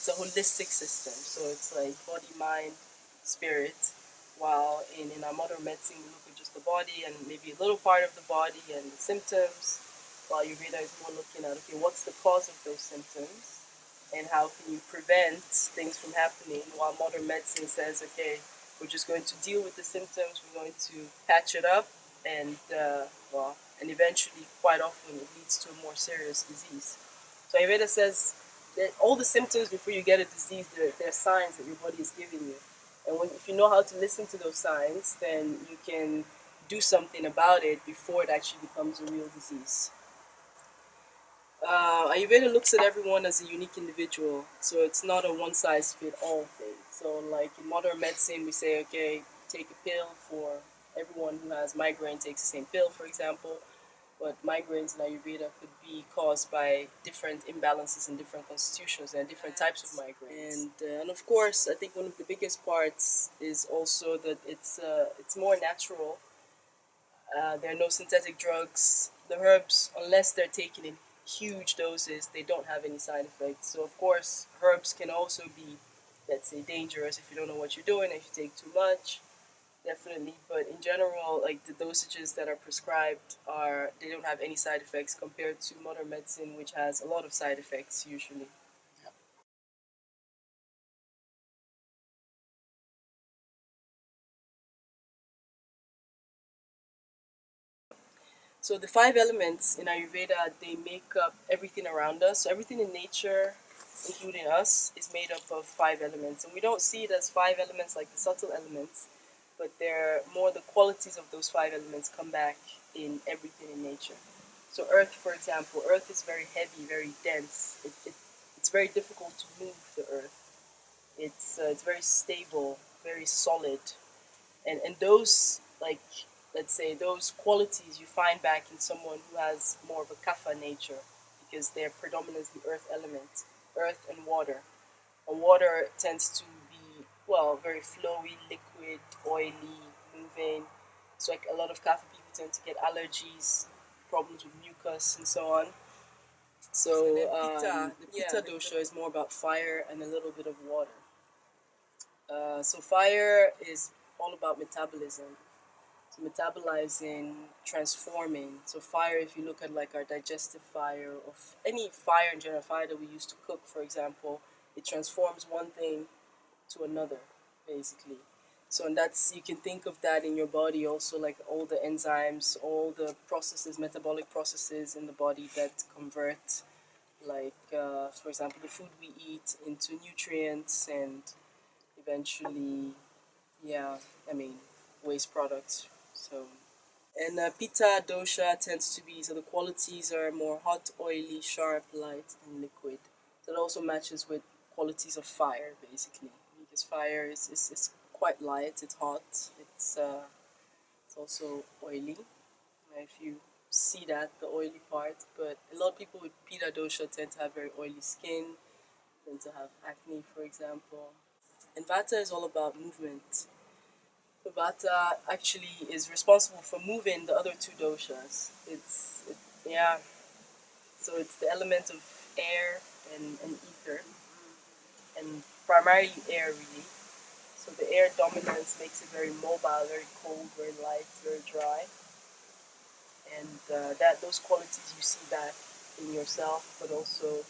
it's a holistic system. So it's like body, mind, spirit. While in our modern medicine, we look at just the body and maybe a little part of the body and the symptoms. While Ayurveda is more looking at, okay, what's the cause of those symptoms and how can you prevent things from happening? While modern medicine says, okay, we're just going to deal with the symptoms, we're going to patch it up, and and eventually, quite often, it leads to a more serious disease. So Ayurveda says that all the symptoms before you get a disease, they're signs that your body is giving you. And if you know how to listen to those signs, then you can do something about it before it actually becomes a real disease. Ayurveda looks at everyone as a unique individual, so it's not a one size fit all thing. So, like in modern medicine, we say, okay, take a pill for everyone who has migraine takes the same pill, for example. But migraines in Ayurveda could be caused by different imbalances in different constitutions and different types of migraines. And of course, I think one of the biggest parts is also that it's more natural. There are no synthetic drugs. The herbs, unless they're taken in huge doses, they don't have any side effects. So of course, herbs can also be, let's say, dangerous if you don't know what you're doing, if you take too much. Definitely, but in general, like the dosages that are prescribed they don't have any side effects compared to modern medicine, which has a lot of side effects usually. So the five elements in Ayurveda, they make up everything around us. So everything in nature, including us, is made up of five elements, and we don't see it as five elements like the subtle elements, but they're more the qualities of those five elements come back in everything in nature. So earth, for example, earth is very heavy, very dense. It's very difficult to move the earth. It's very stable, very solid, and those, like, let's say those qualities you find back in someone who has more of a kapha nature, because they're predominantly earth element, earth and water. And water tends to be, well, very flowy, liquid, oily, moving. So like a lot of kapha people tend to get allergies, problems with mucus, and so on. So the Pitta dosha is more about fire and a little bit of water. So fire is all about metabolism. So metabolizing, transforming. So fire, if you look at like our digestive fire, or any fire in general, fire that we use to cook, for example, it transforms one thing to another, basically. So and that's, you can think of that in your body also, like all the enzymes, all the processes, metabolic processes in the body that convert, like for example, the food we eat into nutrients and eventually, yeah, I mean, waste products. So, and Pitta dosha tends to be, so the qualities are more hot, oily, sharp, light, and liquid. So it also matches with qualities of fire, basically, because fire is quite light, it's hot, it's also oily. If you see that, the oily part, but a lot of people with Pitta dosha tend to have very oily skin, tend to have acne, for example. And Vata is all about movement. So Vata actually is responsible for moving the other two doshas. Yeah, so it's the element of air and ether, and primarily air, really. So the air dominance makes it very mobile, very cold, very light, very dry, and that those qualities you see that in yourself, but also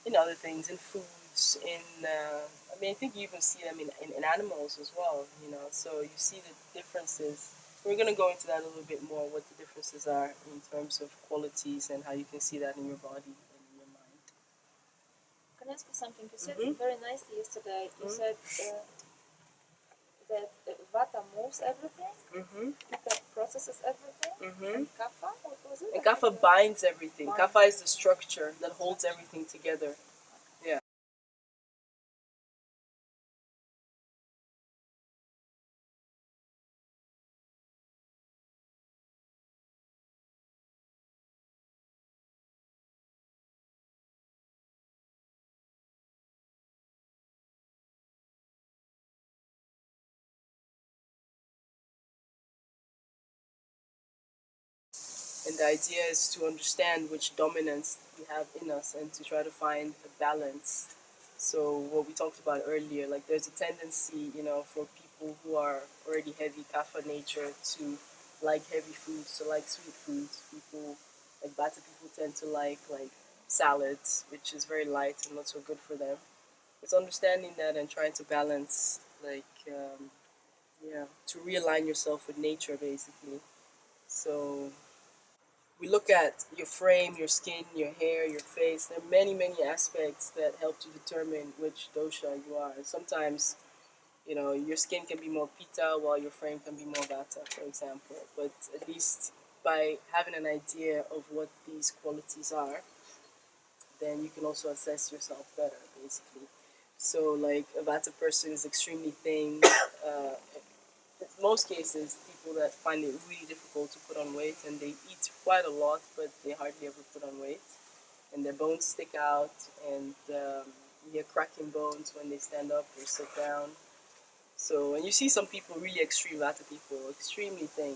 in other things, in foods, in I mean, I think you even see them in animals as well. So you see the differences. We're going to go into that a little bit more, what the differences are in terms of qualities and how you can see that in your body and in your mind. Can I ask you something? You said very nicely yesterday. You said that Vata moves everything, Pitta processes everything, and Kapha, what was it? And Kapha binds everything. Kapha is the structure that holds everything together. Yeah. And the idea is to understand which dominance we have in us and to try to find a balance So what we talked about earlier, like there's a tendency, for people who are already heavy kapha nature to like heavy foods, to like sweet foods. People like Bata people tend to like salads, which is very light and not so good for them. It's understanding that and trying to balance, to realign yourself with nature basically. So we look at your frame, your skin, your hair, your face. There are many, many aspects that help to determine which dosha you are. And sometimes, your skin can be more pitta while your frame can be more vata, for example. But at least by having an idea of what these qualities are, then you can also assess yourself better, basically. So, like, a vata person is extremely thin. Uh, in most cases, people that find it really difficult to put on weight and they eat quite a lot, but they hardly ever put on weight. And their bones stick out, and you hear cracking bones when they stand up or sit down. So, and you see some people, really extreme vata people, extremely thin.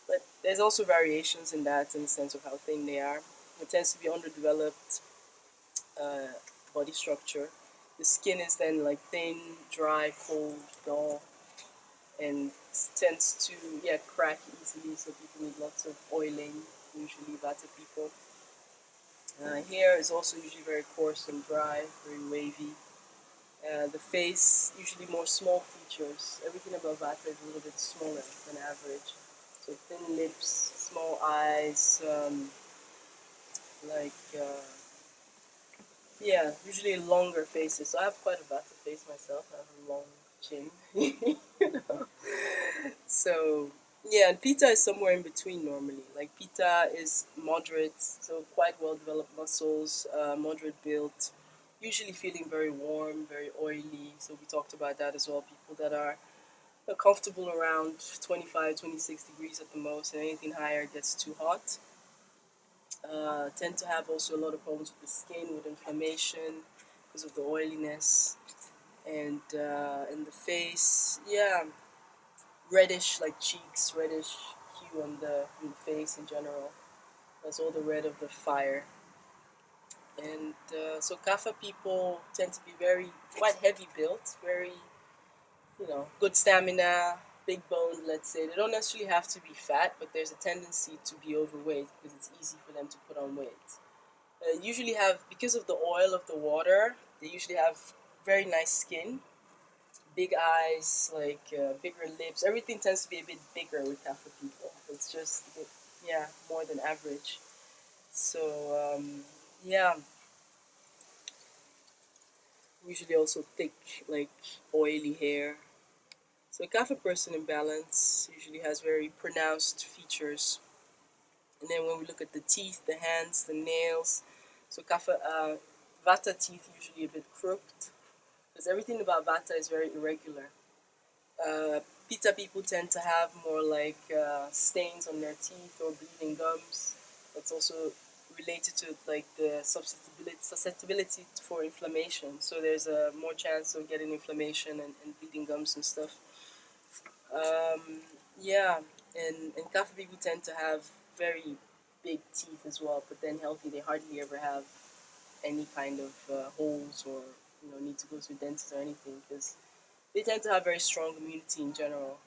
But there's also variations in that, in the sense of how thin they are. It tends to be underdeveloped uh, body structure. The skin is then like thin, dry, cold, dull, and tends to crack easily. So people need lots of oiling. Usually, vata people. Hair is also usually very coarse and dry, very wavy. The face, usually more small features. Everything above vata is a little bit smaller than average. So thin lips, small eyes, like, usually longer faces. So I have quite a vata face myself. I have a long chin. you know? So, and Pitta is somewhere in between normally. Like Pitta is moderate, so quite well developed muscles, moderate build, usually feeling very warm, very oily. So we talked about that as well. People that are comfortable around 25, 26 degrees at the most, and anything higher gets too hot. Tend to have also a lot of problems with the skin, with inflammation because of the oiliness, and in the face, reddish like cheeks, reddish hue on the face in general. That's all the red of the fire. And so Kapha people tend to be very quite heavy built, very good stamina, big bones. Let's say they don't necessarily have to be fat, but there's a tendency to be overweight because it's easy for them to put on weight. Usually have because of the oil of the water, they usually have very nice skin, big eyes, like bigger lips. Everything tends to be a bit bigger with Kapha people. It's just a bit, more than average. So yeah, usually also thick, like oily hair. So a Kapha person in balance usually has very pronounced features. And then when we look at the teeth, the hands, the nails, so Kapha Vata teeth usually a bit crooked because everything about Vata is very irregular. Pitta people tend to have more like stains on their teeth or bleeding gums. That's also related to like the susceptibility for inflammation. So there's a more chance of getting inflammation and bleeding gums and stuff. Um, yeah, and Kapha people tend to have very big teeth as well, but then healthy, they hardly ever have any kind of holes or need to go to a dentist or anything because they tend to have very strong immunity in general.